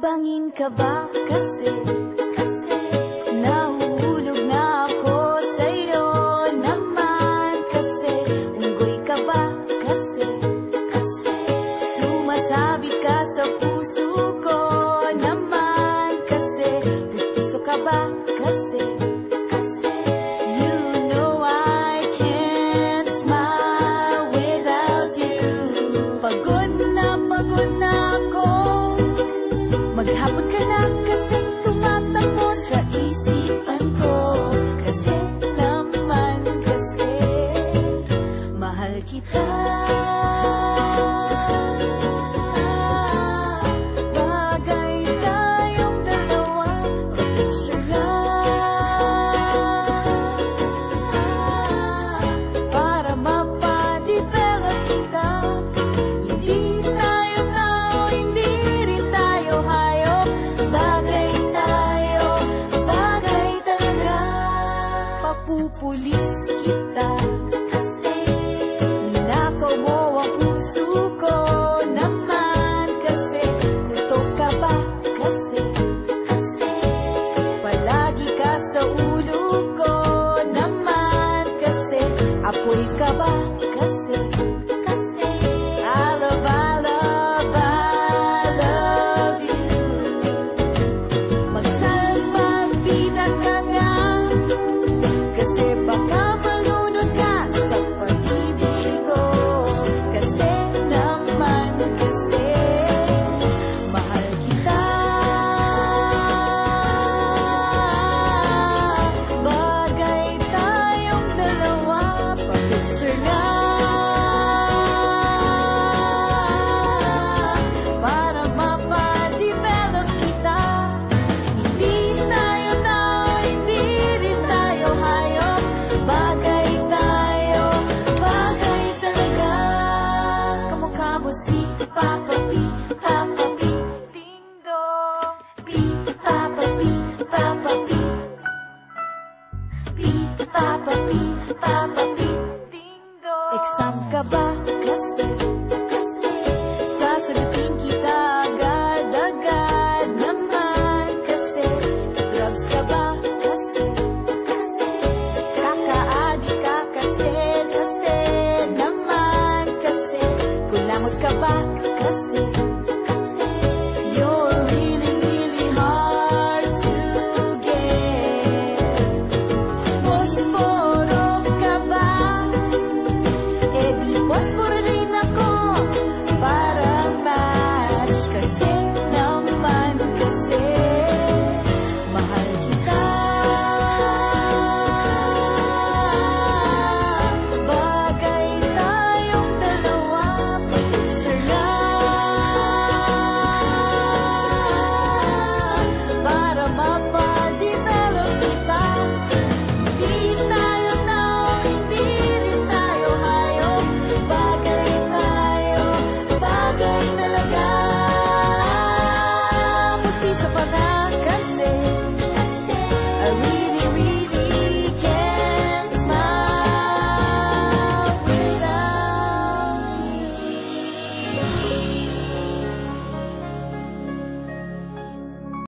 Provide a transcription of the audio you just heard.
Bangin ka ba kasi nahuhulog na ako sa'yo naman kasi unggoy ka ba kasi sumasabit ka sa puso ko naman kasi gusto ka ba kasi you know I can't smile without you. Pagod na ako, maghapon ka na kasi tumatakbo sa isipan ko. Kasi naman kasi mahal kita. Bagay tayong dalawa, picture lang para mapadevelop kita. Hindi tayo tao, hindi rin tayo hayop. Bagay tayo, bagay talaga. Papupulis kita kasi ninakaw mo ang puso ko naman kasi kutok ka ba kasi palagi ka sa ulo ko naman kasi apoy ka ba kasi I love you. Magsalpabida ka nga kasi baka malunod ka sa pag-ibig ko. Kasi naman kasi mahal kita. Bagay tayong dalawa, pa-picture nga para mapadevelop kita. Hindi tayo tao, hindi rin tayo hayop. Bagay tayo, bagay talaga. Kamukha mo si Papa P, Ding Dong. P, Papa P, Papa P, Ding Dong. Exam ka ba kasi